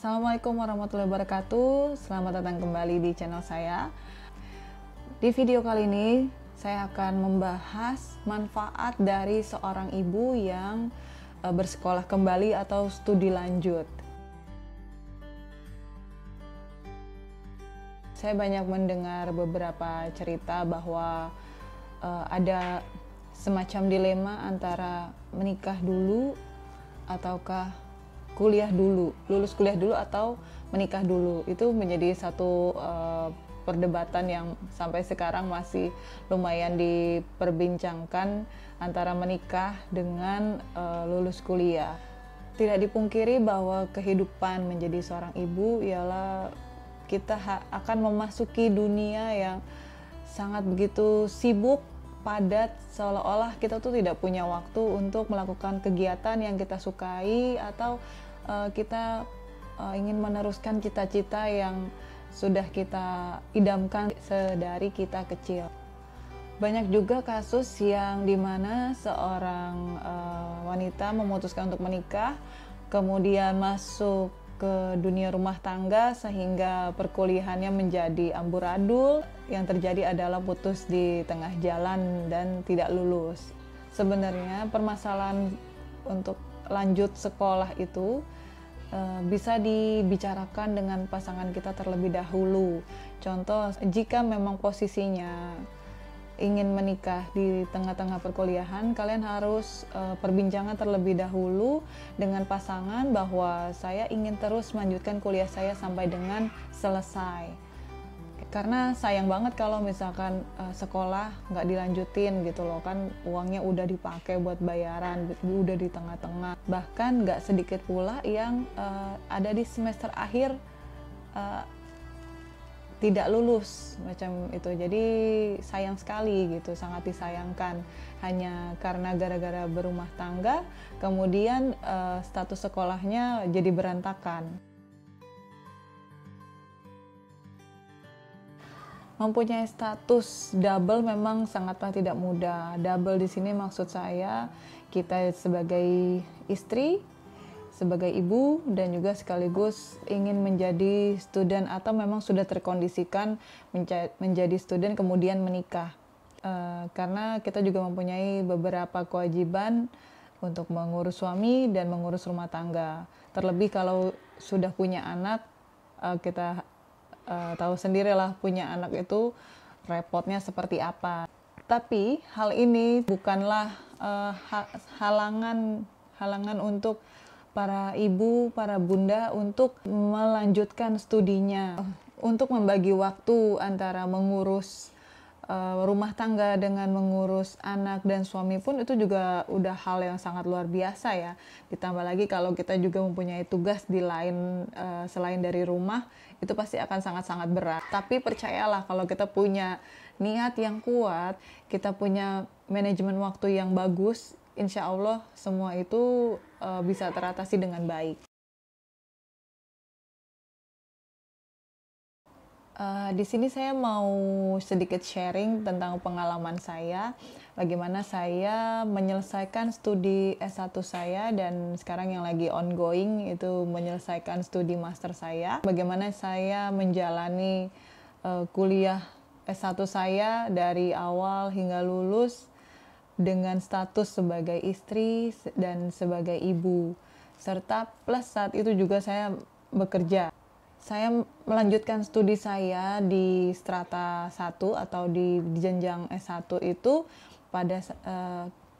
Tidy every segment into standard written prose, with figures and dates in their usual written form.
Assalamualaikum warahmatullahi wabarakatuh. Selamat datang kembali di channel saya. Di video kali ini saya akan membahas manfaat dari seorang ibu yang bersekolah kembali atau studi lanjut. Saya banyak mendengar beberapa cerita bahwa ada semacam dilema antara menikah dulu ataukah kuliah dulu, lulus kuliah dulu atau menikah dulu. Itu menjadi satu perdebatan yang sampai sekarang masih lumayan diperbincangkan antara menikah dengan lulus kuliah. Tidak dipungkiri bahwa kehidupan menjadi seorang ibu ialah kita akan memasuki dunia yang sangat begitu sibuk, padat, seolah-olah kita tuh tidak punya waktu untuk melakukan kegiatan yang kita sukai atau kita ingin meneruskan cita-cita yang sudah kita idamkan sedari kita kecil. Banyak juga kasus yang dimana seorang wanita memutuskan untuk menikah, kemudian masuk ke dunia rumah tangga sehingga perkuliahannya menjadi amburadul. Yang terjadi adalah putus di tengah jalan dan tidak lulus. Sebenarnya permasalahan untuk lanjut sekolah itu bisa dibicarakan dengan pasangan kita terlebih dahulu. Contoh, jika memang posisinya ingin menikah di tengah-tengah perkuliahan, kalian harus perbincangan terlebih dahulu dengan pasangan bahwa saya ingin terus melanjutkan kuliah saya sampai dengan selesai. Karena sayang banget kalau misalkan sekolah nggak dilanjutin gitu loh, kan uangnya udah dipakai buat bayaran, udah di tengah-tengah. Bahkan nggak sedikit pula yang ada di semester akhir tidak lulus macam itu. Jadi sayang sekali gitu, sangat disayangkan. Hanya karena gara-gara berumah tangga, kemudian status sekolahnya jadi berantakan. Mempunyai status double memang sangatlah tidak mudah. Double di sini maksud saya kita sebagai istri, sebagai ibu, dan juga sekaligus ingin menjadi student atau memang sudah terkondisikan menjadi student kemudian menikah. Karena kita juga mempunyai beberapa kewajiban untuk mengurus suami dan mengurus rumah tangga. Terlebih kalau sudah punya anak, kita tahu sendirilah punya anak itu repotnya seperti apa. Tapi hal ini bukanlah halangan untuk para ibu, para bunda untuk melanjutkan studinya, untuk membagi waktu antara mengurus rumah tangga dengan mengurus anak dan suami pun itu juga udah hal yang sangat luar biasa ya. Ditambah lagi kalau kita juga mempunyai tugas di lain selain dari rumah, itu pasti akan sangat-sangat berat. Tapi percayalah kalau kita punya niat yang kuat, kita punya manajemen waktu yang bagus, insya Allah semua itu bisa teratasi dengan baik. Di sini saya mau sedikit sharing tentang pengalaman saya, bagaimana saya menyelesaikan studi S1 saya dan sekarang yang lagi ongoing itu menyelesaikan studi master saya. Bagaimana saya menjalani kuliah S1 saya dari awal hingga lulus dengan status sebagai istri dan sebagai ibu. Serta plus saat itu juga saya bekerja. Saya melanjutkan studi saya di strata 1 atau di jenjang S1 itu pada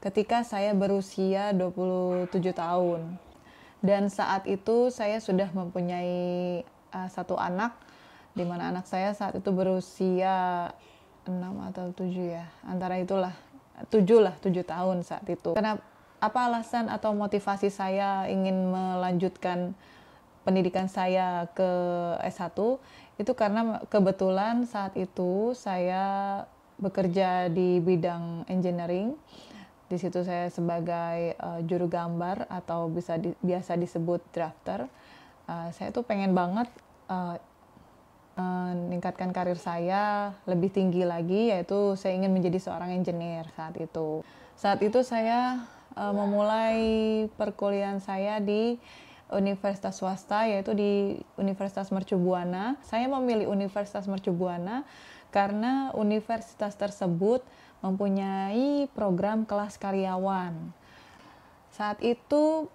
ketika saya berusia 27 tahun. Dan saat itu saya sudah mempunyai satu anak, di mana anak saya saat itu berusia 6 atau 7 ya, antara itulah 7 tahun saat itu. Apa alasan atau motivasi saya ingin melanjutkan pendidikan saya ke S1 itu karena kebetulan saat itu saya bekerja di bidang engineering. Di situ saya sebagai juru gambar atau biasa disebut drafter. Saya tuh pengen banget meningkatkan karir saya lebih tinggi lagi, yaitu saya ingin menjadi seorang engineer saat itu. Saat itu saya memulai perkuliahan saya di universitas swasta, yaitu di Universitas Mercu Buana. Saya memilih Universitas Mercu Buana karena universitas tersebut mempunyai program kelas karyawan. Saat itu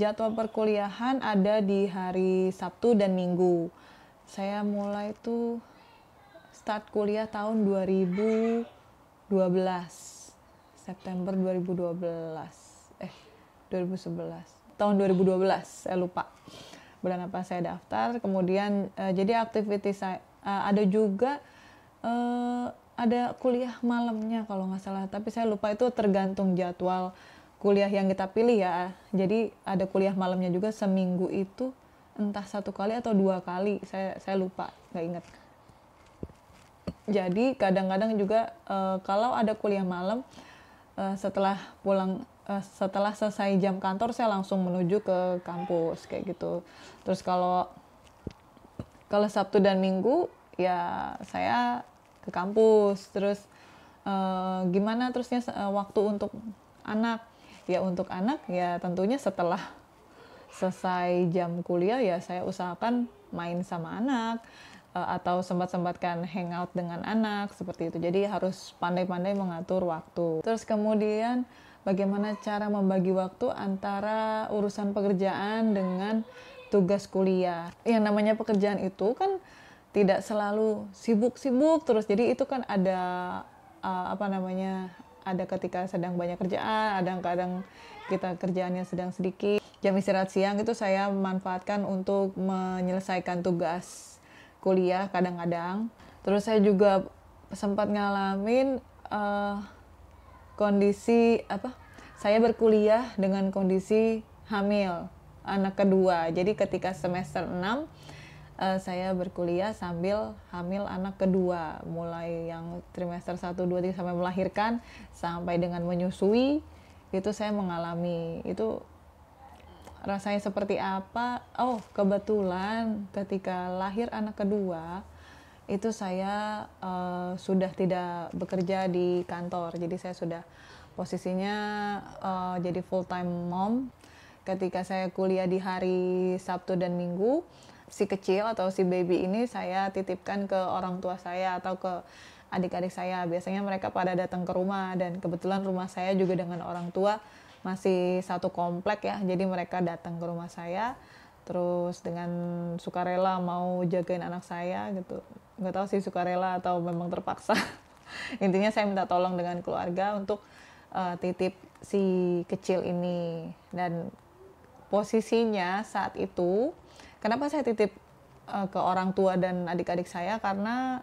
jadwal perkuliahan ada di hari Sabtu dan Minggu. Saya mulai tuh start kuliah tahun 2012. September 2011. Tahun 2012, saya lupa bulan apa saya daftar. Kemudian jadi aktivitas saya ada juga ada kuliah malamnya kalau nggak salah, tapi saya lupa, itu tergantung jadwal kuliah yang kita pilih ya. Jadi ada kuliah malamnya juga, seminggu itu entah 1 kali atau 2 kali, saya lupa, nggak ingat. Jadi kadang-kadang juga kalau ada kuliah malam, setelah selesai jam kantor saya langsung menuju ke kampus kayak gitu. Terus kalau Sabtu dan Minggu ya saya ke kampus. Terus gimana terusnya waktu untuk anak? Ya untuk anak ya tentunya setelah selesai jam kuliah ya saya usahakan main sama anak, atau sempat-sempatkan hangout dengan anak seperti itu. Jadi harus pandai-pandai mengatur waktu. Terus kemudian bagaimana cara membagi waktu antara urusan pekerjaan dengan tugas kuliah. Yang namanya pekerjaan itu kan tidak selalu sibuk-sibuk terus. Jadi itu kan ada ada ketika sedang banyak kerjaan, ada kadang kita kerjaannya sedang sedikit. Jam istirahat siang itu saya manfaatkan untuk menyelesaikan tugas kuliah kadang-kadang. Terus saya juga sempat ngalamin kondisi saya berkuliah dengan kondisi hamil anak kedua. Jadi ketika semester 6 saya berkuliah sambil hamil anak kedua, mulai yang trimester 1, 2, 3 sampai melahirkan sampai dengan menyusui. Itu saya mengalami itu. Rasanya seperti apa? Oh, kebetulan ketika lahir anak kedua itu saya sudah tidak bekerja di kantor. Jadi saya sudah posisinya jadi full time mom. Ketika saya kuliah di hari Sabtu dan Minggu, si kecil atau si baby ini saya titipkan ke orang tua saya atau ke adik-adik saya. Biasanya mereka pada datang ke rumah, dan kebetulan rumah saya juga dengan orang tua masih satu komplek ya, jadi mereka datang ke rumah saya terus dengan sukarela mau jagain anak saya gitu. Nggak tahu sih sukarela atau memang terpaksa. Intinya saya minta tolong dengan keluarga untuk titip si kecil ini. Dan posisinya saat itu kenapa saya titip ke orang tua dan adik-adik saya, karena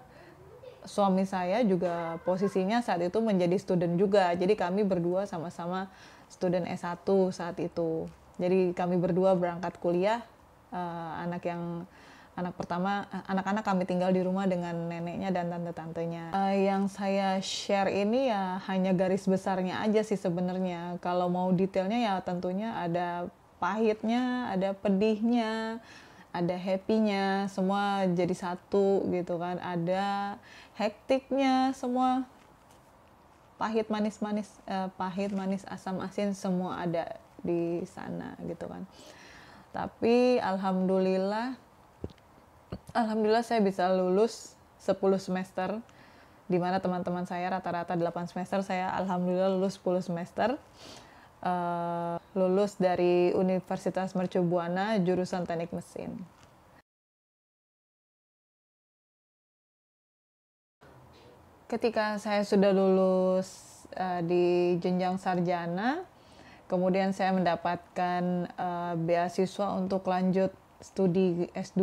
suami saya juga posisinya saat itu menjadi student juga. Jadi kami berdua sama-sama student S1 saat itu. Jadi kami berdua berangkat kuliah. Anak-anak kami tinggal di rumah dengan neneknya dan tante-tantenya. Yang saya share ini ya hanya garis besarnya aja sih sebenarnya. Kalau mau detailnya ya tentunya ada pahitnya, ada pedihnya, ada happy-nya, semua jadi satu gitu kan. Ada hektiknya, semua pahit manis, asam asin semua ada di sana gitu kan. Tapi alhamdulillah saya bisa lulus 10 semester, di mana teman-teman saya rata-rata 8 semester, saya alhamdulillah lulus 10 semester. Lulus dari Universitas Mercu Buana jurusan Teknik Mesin. Ketika saya sudah lulus di jenjang sarjana, kemudian saya mendapatkan beasiswa untuk lanjut studi S2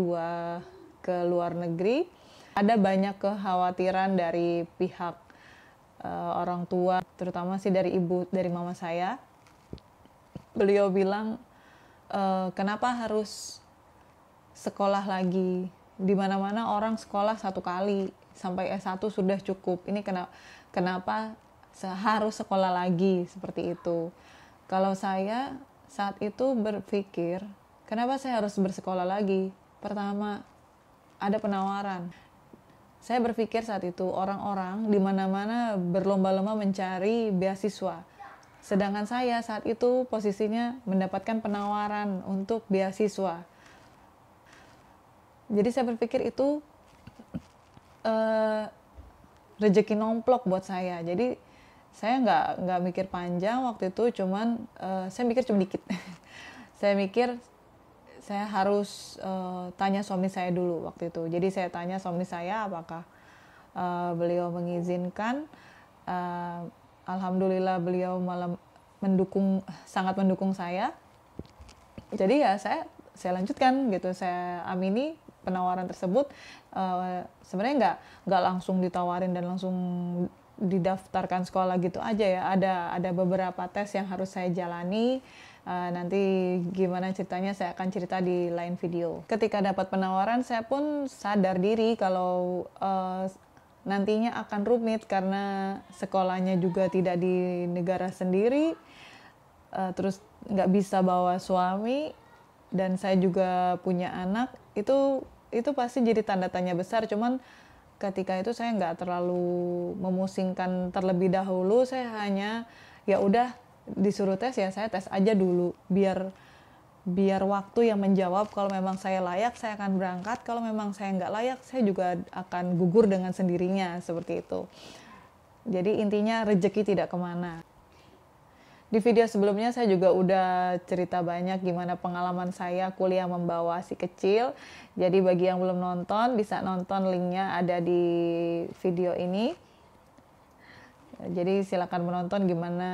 ke luar negeri. Ada banyak kekhawatiran dari pihak orang tua, terutama sih dari mama saya. Beliau bilang, kenapa harus sekolah lagi? Di mana-mana orang sekolah 1 kali sampai S1 sudah cukup. Ini kenapa harus sekolah lagi seperti itu? Kalau saya saat itu berpikir, kenapa saya harus bersekolah lagi? Pertama, ada penawaran. Saya berpikir saat itu orang-orang di mana-mana berlomba-lomba mencari beasiswa. Sedangkan saya saat itu posisinya mendapatkan penawaran untuk beasiswa. Jadi saya berpikir itu rezeki nomplok buat saya. Jadi saya nggak mikir panjang waktu itu, cuman saya mikir cuma dikit. Saya mikir saya harus tanya suami saya dulu waktu itu. Jadi saya tanya suami saya apakah beliau mengizinkan. Alhamdulillah beliau malah sangat mendukung saya. Jadi ya saya lanjutkan gitu, saya amini penawaran tersebut. Sebenarnya nggak langsung ditawarin dan langsung didaftarkan sekolah gitu aja ya. Ada beberapa tes yang harus saya jalani. Nanti gimana ceritanya saya akan cerita di lain video. Ketika dapat penawaran, saya pun sadar diri kalau nantinya akan rumit karena sekolahnya juga tidak di negara sendiri, terus nggak bisa bawa suami, dan saya juga punya anak. Itu pasti jadi tanda tanya besar. Cuman ketika itu saya nggak terlalu memusingkan terlebih dahulu. Saya hanya ya udah disuruh tes ya saya tes aja dulu, biar waktu yang menjawab. Kalau memang saya layak saya akan berangkat, kalau memang saya nggak layak saya juga akan gugur dengan sendirinya, seperti itu. Jadi intinya rezeki tidak kemana. Di video sebelumnya saya juga udah cerita banyak gimana pengalaman saya kuliah membawa si kecil. Jadi bagi yang belum nonton bisa nonton, linknya ada di video ini. Jadi silakan menonton gimana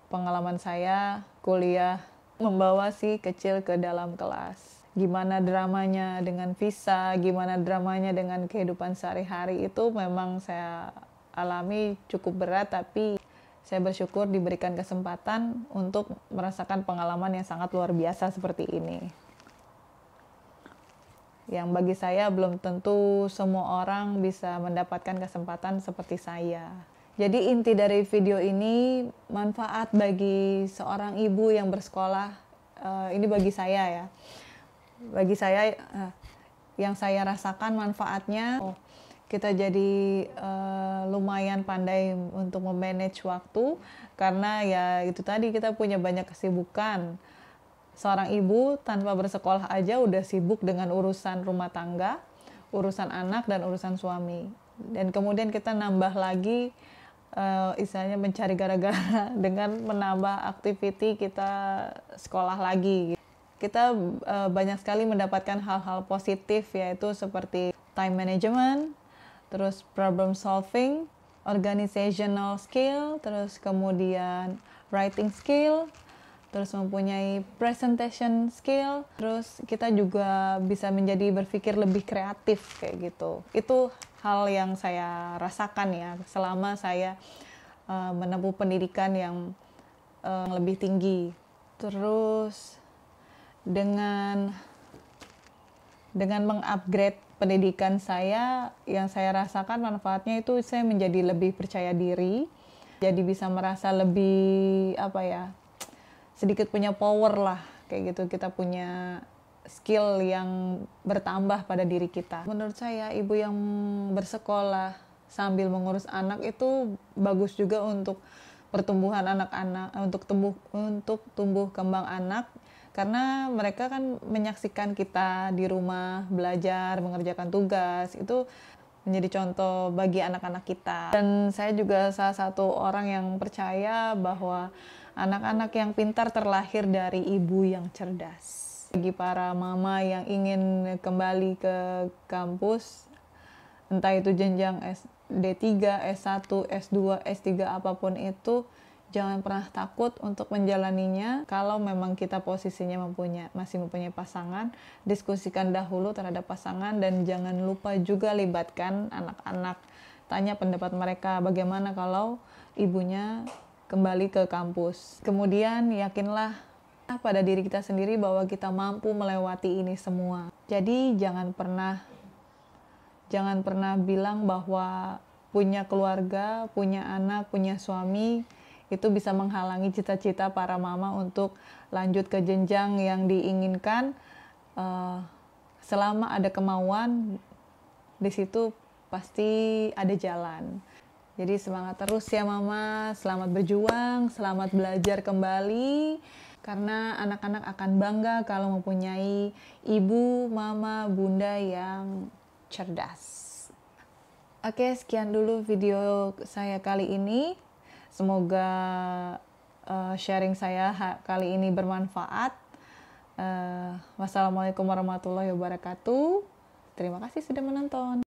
pengalaman saya kuliah membawa si kecil ke dalam kelas. Gimana dramanya dengan visa, gimana dramanya dengan kehidupan sehari-hari, itu memang saya alami cukup berat, tapi saya bersyukur diberikan kesempatan untuk merasakan pengalaman yang sangat luar biasa seperti ini. Yang bagi saya belum tentu semua orang bisa mendapatkan kesempatan seperti saya. Jadi inti dari video ini manfaat bagi seorang ibu yang bersekolah. Ini bagi saya ya. Bagi saya yang saya rasakan manfaatnya, kita jadi lumayan pandai untuk memanage waktu, karena ya itu tadi kita punya banyak kesibukan. Seorang ibu tanpa bersekolah aja udah sibuk dengan urusan rumah tangga, urusan anak dan urusan suami. Dan kemudian kita nambah lagi istilahnya mencari gara-gara dengan menambah activity kita sekolah lagi. Kita banyak sekali mendapatkan hal-hal positif, yaitu seperti time management, terus problem solving, organizational skill, terus kemudian writing skill, terus mempunyai presentation skill, terus kita juga bisa menjadi berpikir lebih kreatif kayak gitu. Itu hal yang saya rasakan ya selama saya menempuh pendidikan yang lebih tinggi. Terus dengan mengupgrade pendidikan saya, yang saya rasakan manfaatnya itu saya menjadi lebih percaya diri, jadi bisa merasa lebih sedikit punya power lah kayak gitu. Kita punya skill yang bertambah pada diri kita. Menurut saya ibu yang bersekolah sambil mengurus anak itu bagus juga untuk pertumbuhan anak-anak, untuk tumbuh kembang anak, karena mereka kan menyaksikan kita di rumah belajar, mengerjakan tugas, itu menjadi contoh bagi anak-anak kita. Dan saya juga salah satu orang yang percaya bahwa anak-anak yang pintar terlahir dari ibu yang cerdas. Bagi para mama yang ingin kembali ke kampus, entah itu jenjang D3, S1, S2, S3, apapun itu, jangan pernah takut untuk menjalaninya. Kalau memang kita posisinya masih mempunyai pasangan, diskusikan dahulu terhadap pasangan, dan jangan lupa juga libatkan anak-anak. Tanya pendapat mereka, bagaimana kalau ibunya kembali ke kampus. Kemudian yakinlah pada diri kita sendiri bahwa kita mampu melewati ini semua. Jadi jangan pernah bilang bahwa punya keluarga, punya anak, punya suami itu bisa menghalangi cita-cita para mama untuk lanjut ke jenjang yang diinginkan. Selama ada kemauan, di situ pasti ada jalan. Jadi semangat terus ya Mama, selamat berjuang, selamat belajar kembali. Karena anak-anak akan bangga kalau mempunyai ibu, mama, bunda yang cerdas. Oke, sekian dulu video saya kali ini. Semoga sharing saya kali ini bermanfaat. Wassalamualaikum warahmatullahi wabarakatuh. Terima kasih sudah menonton.